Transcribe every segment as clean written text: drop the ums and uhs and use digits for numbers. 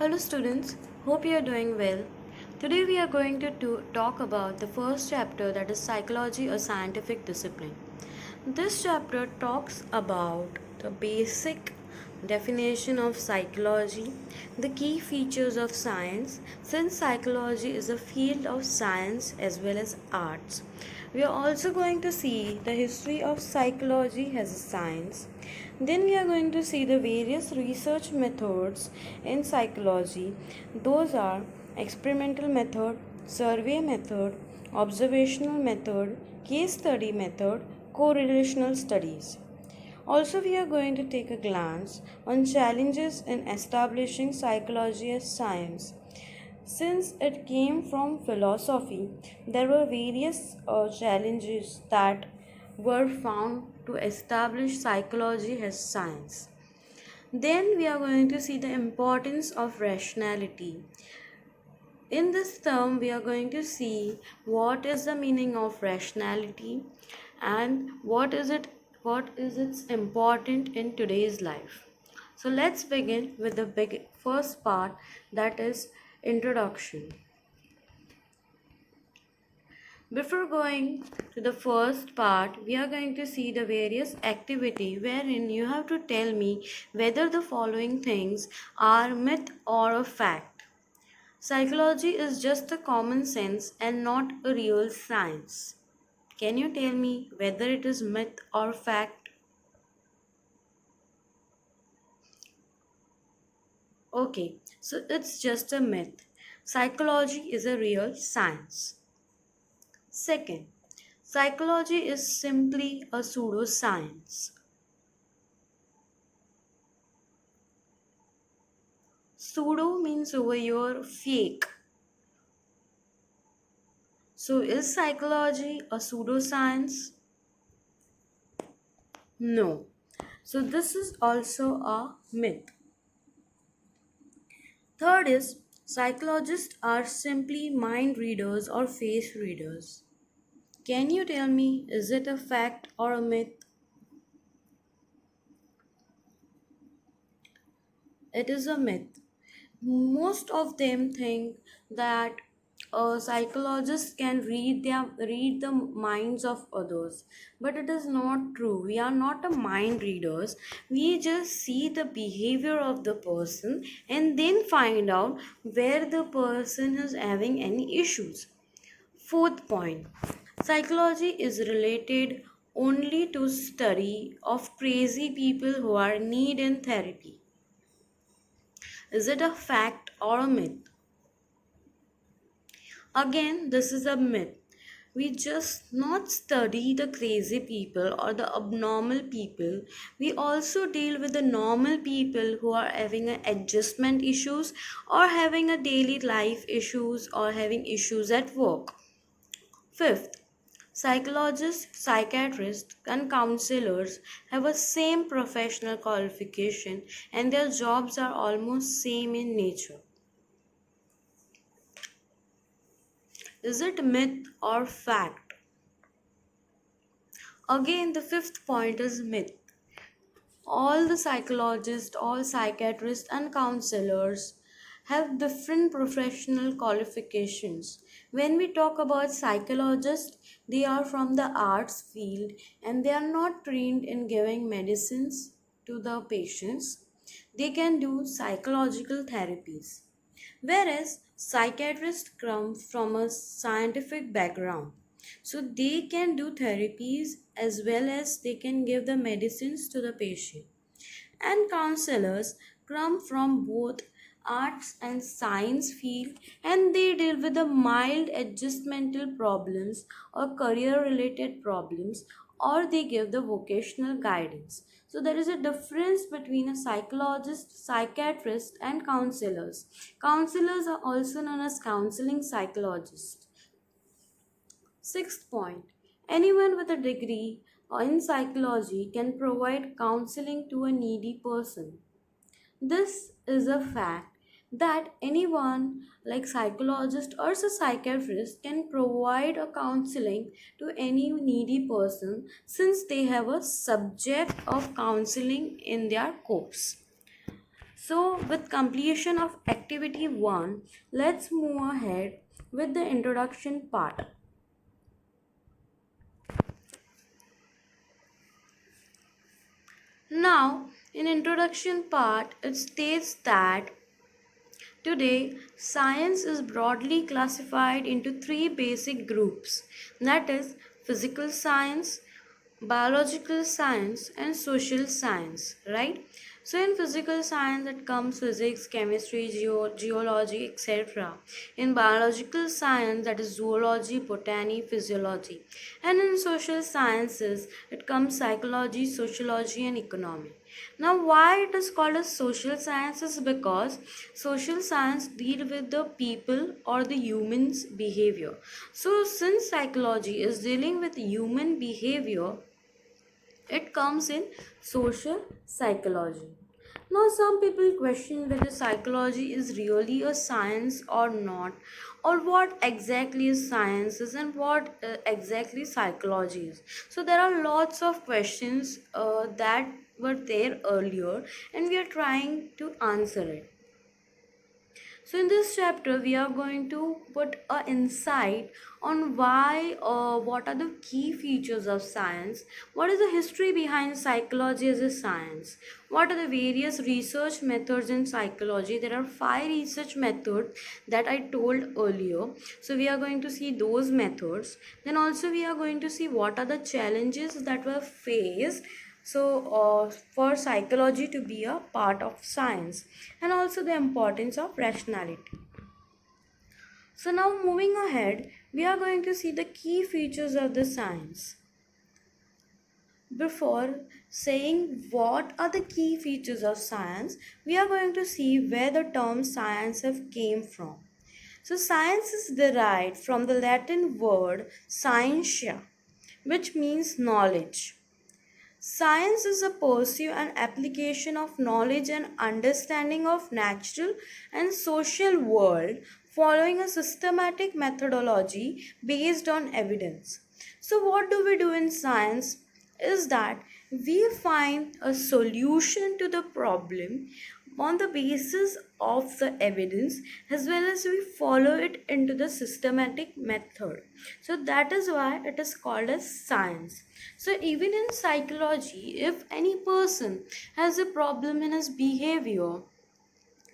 Hello students, hope you are doing well. Today we are going to talk about the first chapter, that is psychology, a scientific discipline. This chapter talks about the basic definition of psychology, the key features of science, since psychology is a field of science as well as arts. We are also going to see the history of psychology as a science. Then we are going to see the various research methods in psychology. Those are experimental method, survey method, observational method, case study method, correlational studies. Also, we are going to take a glance on challenges in establishing psychology as science. Since it came from philosophy, there were various challenges that were found to establish psychology as science. Then we are going to see the importance of rationality. In this term, we are going to see what is the meaning of rationality and what is its important in today's life. So let's begin with the first part, that is introduction. Before going to the first part, we are going to see the various activity wherein you have to tell me whether the following things are myth or a fact. Psychology is just a common sense and not a real science. Can you tell me whether it is myth or fact? Okay, so it's just a myth. Psychology is a real science. Second, psychology is simply a pseudoscience. Pseudo means over here fake. So is psychology a pseudoscience? No. So this is also a myth. Third is psychologists are simply mind readers or face readers. Can you tell me, is it a fact or a myth? It is a myth. Most of them think that a psychologist can read the minds of others, but it is not true. We are not a mind readers. We just see the behavior of the person and then find out where the person is having any issues. Fourth point, psychology is related only to study of crazy people who are need in therapy. Is it a fact or a myth? Again, this is a myth. We just not study the crazy people or the abnormal people. We also deal with the normal people who are having a adjustment issues or having a daily life issues or having issues at work. Fifth, psychologists, psychiatrists, and counselors have a same professional qualification and their jobs are almost same in nature. Is it myth or fact? Again, the fifth point is myth. All the psychologists, all psychiatrists, and counselors have different professional qualifications. When we talk about psychologists, they are from the arts field and they are not trained in giving medicines to the patients. They can do psychological therapies. Whereas psychiatrists come from a scientific background. So they can do therapies as well as they can give the medicines to the patient. And counselors come from both arts and science field and they deal with the mild adjustmental problems or career related problems or they give the vocational guidance. So there is a difference between a psychologist, psychiatrist and counselors. Counselors are also known as counseling psychologists. Sixth point, anyone with a degree in psychology can provide counseling to a needy person. This is a fact that anyone like psychologist or a psychiatrist can provide a counseling to any needy person since they have a subject of counseling in their course. So with completion of activity 1, let's move ahead with the introduction part. Now, in introduction part, it states that today science is broadly classified into three basic groups, that is physical science, biological science and social science, right? So in physical science it comes physics, chemistry, geology, etc. In biological science, that is zoology, botany, physiology. And in social sciences it comes psychology, sociology and economy. Now why it is called as social sciences? Because social science deal with the people or the humans behavior. So since psychology is dealing with human behavior, it comes in social psychology. Now, some people question whether psychology is really a science or not, or what exactly is science is and what exactly psychology is. So, there are lots of questions that were there earlier, and we are trying to answer it. So in this chapter, we are going to put a insight on why, what are the key features of science, what is the history behind psychology as a science, what are the various research methods in psychology. There are 5 research methods that I told earlier. So we are going to see those methods. Then also we are going to see what are the challenges that were faced for psychology to be a part of science, and also the importance of rationality. So now moving ahead, we are going to see the key features of the science. Before saying what are the key features of science, we are going to see where the term science have came from. So science is derived from the Latin word scientia, which means knowledge. Science is a pursuit and application of knowledge and understanding of natural and social world following a systematic methodology based on evidence. So what do we do in science is that we find a solution to the problem on the basis of the evidence, as well as we follow it into the systematic method. So that is why it is called as science. So even in psychology, if any person has a problem in his behavior,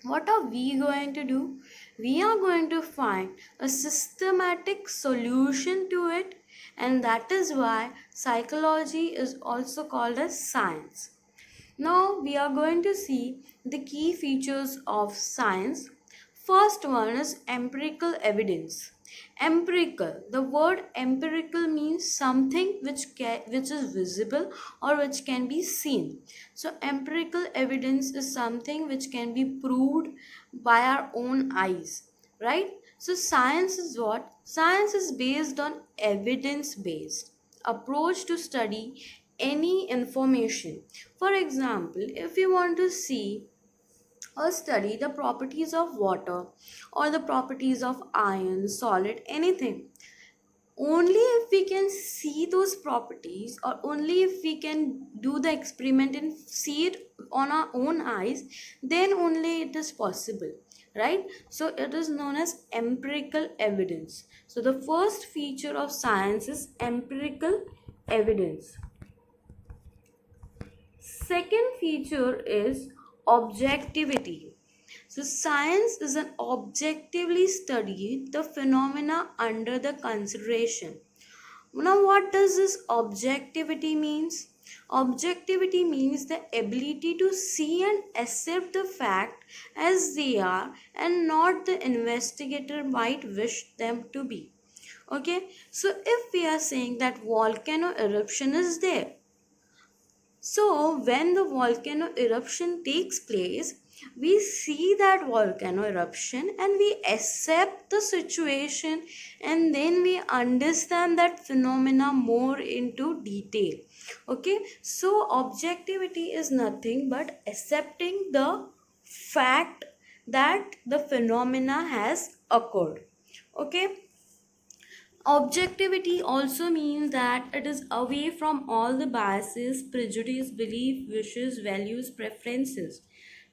what are we going to do? We are going to find a systematic solution to it, and that is why psychology is also called as science. Now we are going to see the key features of science. First one is empirical evidence. Empirical. The word empirical means something which is visible or which can be seen. So empirical evidence is something which can be proved by our own eyes, right? So science is what? Science is based on evidence based approach to study any information. For example, if you want to see or study the properties of water or the properties of iron, solid, anything, only if we can see those properties, or only if we can do the experiment and see it on our own eyes, then only it is possible, right? So it is known as empirical evidence. So the first feature of science is empirical evidence. Second feature is objectivity. So science is an objectively study the phenomena under the consideration. Now what does this objectivity means? Objectivity means the ability to see and accept the fact as they are and not the investigator might wish them to be. Okay, so if we are saying that volcano eruption is there, so, when the volcano eruption takes place, we see that volcano eruption and we accept the situation, and then we understand that phenomena more into detail. Okay, so objectivity is nothing but accepting the fact that the phenomena has occurred. Okay, objectivity also means that it is away from all the biases, prejudice, belief, wishes, values, preferences.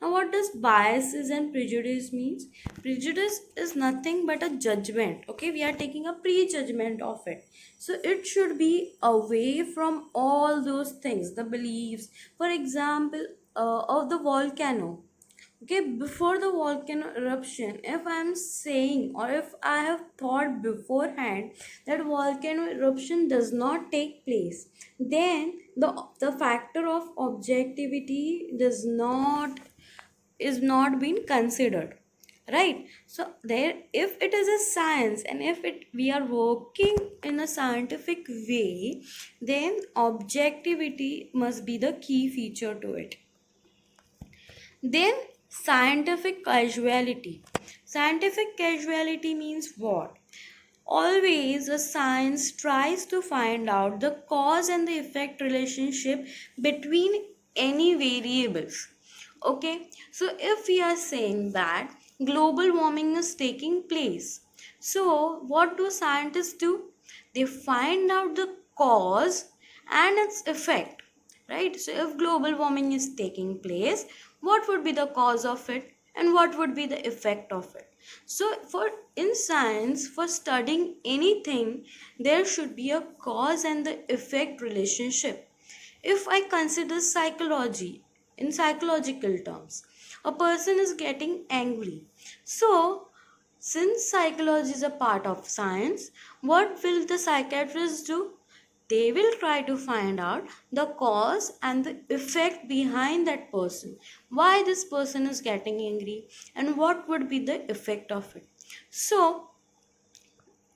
Now, what does biases and prejudice means? Prejudice is nothing but a judgment. Okay, we are taking a prejudgment of it. So it should be away from all those things, the beliefs. For example, of the volcano. Okay, before the volcano eruption, if I am saying or if I have thought beforehand that volcano eruption does not take place, then the factor of objectivity does not is not being considered, right? So there, if it is a science and if it we are working in a scientific way, then objectivity must be the key feature to it. Then scientific causality. Scientific causality means what? Always a science tries to find out the cause and the effect relationship between any variables. Okay, so if we are saying that global warming is taking place, so what do scientists do? They find out the cause and its effect, right? So if global warming is taking place, what would be the cause of it and what would be the effect of it? So for in science, for studying anything, there should be a cause and the effect relationship. If I consider psychology, in psychological terms, a person is getting angry. So since psychology is a part of science, what will the psychiatrist do? They will try to find out the cause and the effect behind that person. Why this person is getting angry and what would be the effect of it. So,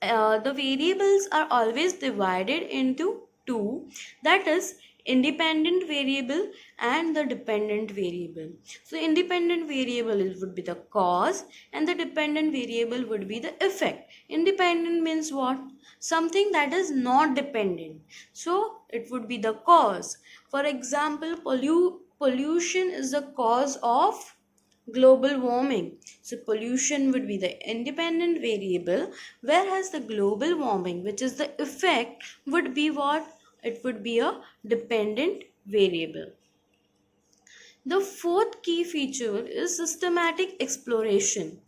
the variables are always divided into two, that is independent variable and the dependent variable. So independent variable would be the cause and the dependent variable would be the effect. Independent means what? Something that is not dependent, so it would be the cause. For example, pollution is the cause of global warming. So pollution would be the independent variable, whereas the global warming, which is the effect, would be what? It would be a dependent variable. The fourth key feature is systematic exploration.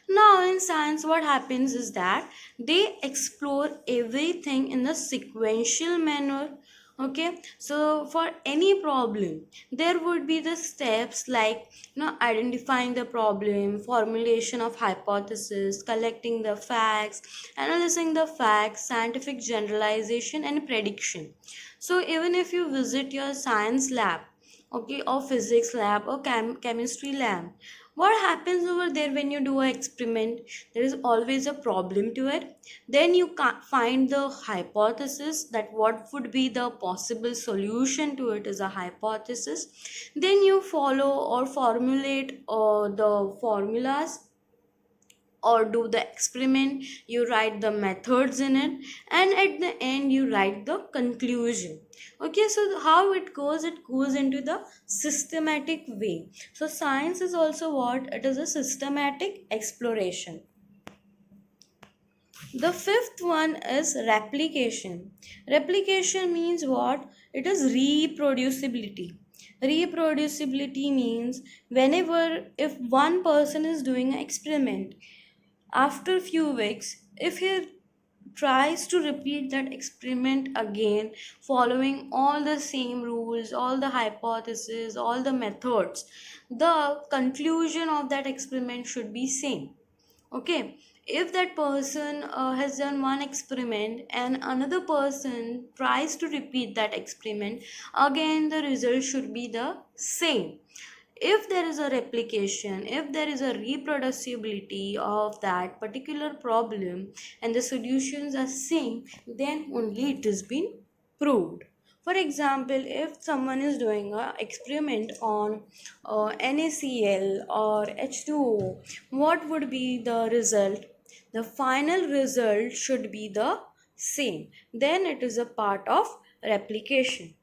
Now, in science, what happens is that they explore everything in a sequential manner. Okay, so for any problem, there would be the steps like identifying the problem, formulation of hypothesis, collecting the facts, analyzing the facts, scientific generalization, and prediction. So, even if you visit your science lab, okay, or physics lab or chemistry lab, what happens over there when you do an experiment? There is always a problem to it. Then you can't find the hypothesis, that what would be the possible solution to it is a hypothesis. Then you follow or formulate the formulas or do the experiment, you write the methods in it, and at the end you write the conclusion. Okay, so how it goes? It goes into the systematic way. So science is also what? It is a systematic exploration. The fifth one is replication. Replication means what? It is reproducibility. Reproducibility means whenever, if one person is doing an experiment, after few weeks, if he tries to repeat that experiment again, following all the same rules, all the hypotheses, all the methods, the conclusion of that experiment should be same. Okay, if that person has done one experiment and another person tries to repeat that experiment again, the result should be the same. If there is a replication, if there is a reproducibility of that particular problem and the solutions are same, then only it has been proved. For example, if someone is doing an experiment on NaCl or H2O, what would be the result? The final result should be the same. Then it is a part of replication.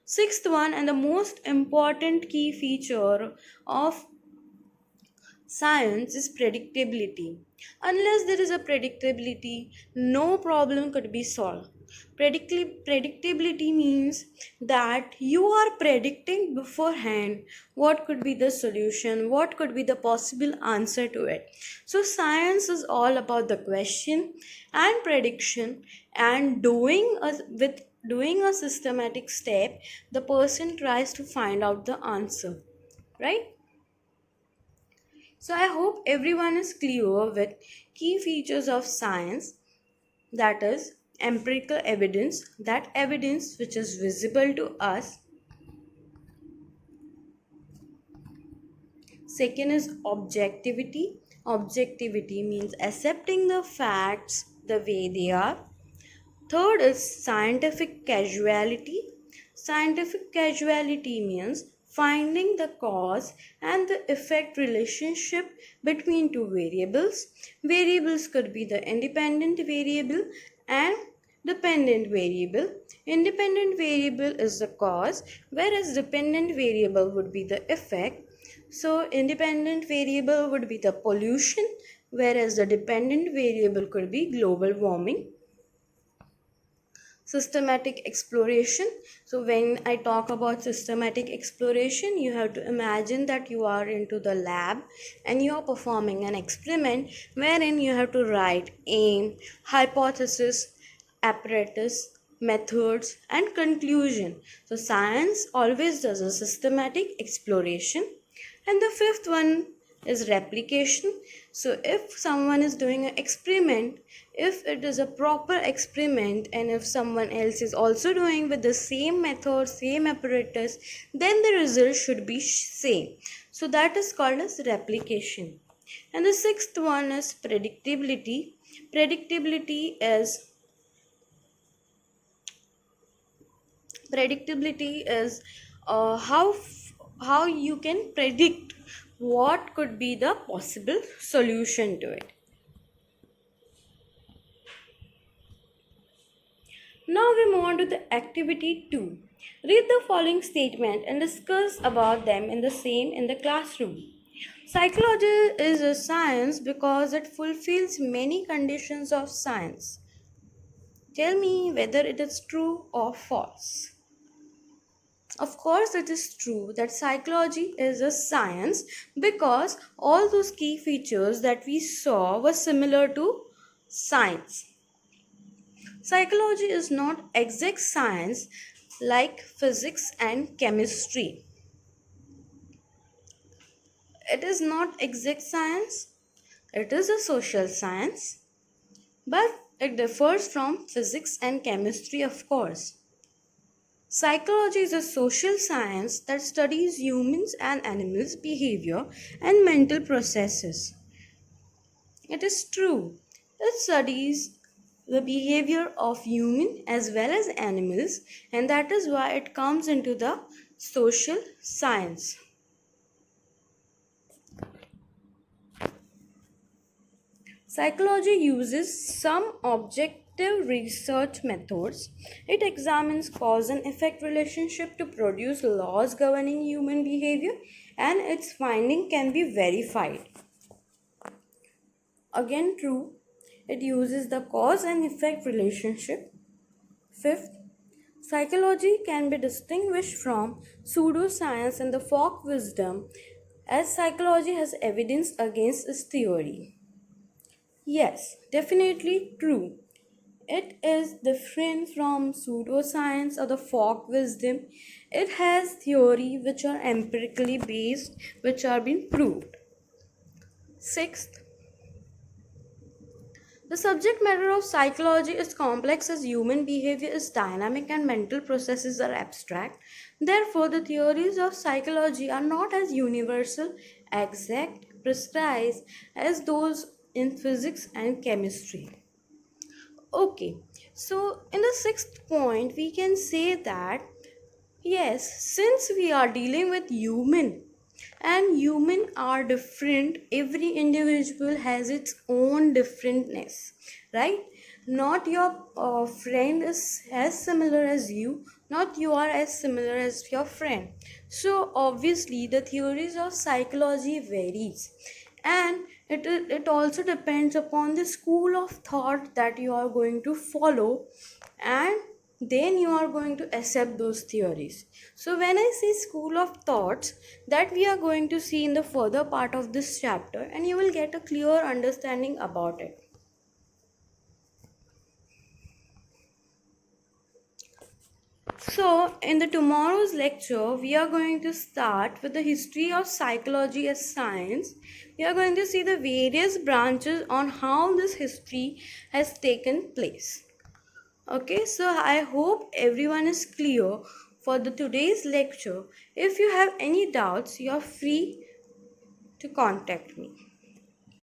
Sixth one, and the most important key feature of science, is predictability. Unless there is a predictability, no problem could be solved. Predictability means that you are predicting beforehand what could be the solution, what could be the possible answer to it. So, science is all about the question and prediction, and doing a systematic step, the person tries to find out the answer, right? So, I hope everyone is clear with key features of science, that is empirical evidence, that evidence which is visible to us. Second is objectivity. Objectivity means accepting the facts the way they are. Third is scientific causality. Scientific causality means finding the cause and the effect relationship between two variables. Variables could be the independent variable and dependent variable. Independent variable is the cause, whereas dependent variable would be the effect. So, independent variable would be the pollution, whereas the dependent variable could be global warming. Systematic exploration. So when I talk about systematic exploration, you have to imagine that you are into the lab and you are performing an experiment wherein you have to write aim, hypothesis, apparatus, methods, and conclusion. So science always does a systematic exploration. And the fifth one is replication. So if someone is doing an experiment, if it is a proper experiment and if someone else is also doing with the same method, same apparatus, then the result should be same. So that is called as replication. And the sixth one is predictability. Predictability is how you can predict what could be the possible solution to it. Now we move on to the activity 2. Read the following statement and discuss about them in the classroom. Psychology is a science because it fulfills many conditions of science. Tell me whether it is true or false. Of course, it is true that psychology is a science because all those key features that we saw were similar to science. Psychology is not exact science like physics and chemistry. It is not exact science, it is a social science, but it differs from physics and chemistry, of course. Psychology is a social science that studies humans and animals' behavior and mental processes. It is true. It studies the behavior of human as well as animals, and that is why it comes into the social science. Psychology uses some objective research methods. It examines cause and effect relationship to produce laws governing human behavior, and its finding can be verified. Again true, it uses the cause and effect relationship. Fifth, psychology can be distinguished from pseudoscience and the folk wisdom, as psychology has evidence against its theory. Yes, definitely true. It is different from pseudoscience or the folk wisdom. It has theory which are empirically based, which are being proved. Sixth, the subject matter of psychology is complex as human behavior is dynamic and mental processes are abstract. Therefore, the theories of psychology are not as universal, exact, precise as those in physics and chemistry. Okay, so in the sixth point, we can say that yes, since we are dealing with human and human are different, every individual has its own differentness, right? Not your friend is as similar as you, not you are as similar as your friend. So obviously the theories of psychology varies, and It also depends upon the school of thought that you are going to follow, and then you are going to accept those theories. So when I say school of thoughts, that we are going to see in the further part of this chapter, and you will get a clear understanding about it. So, in the tomorrow's lecture, we are going to start with the history of psychology as science. We are going to see the various branches on how this history has taken place. Okay, so I hope everyone is clear for the today's lecture. If you have any doubts, you are free to contact me.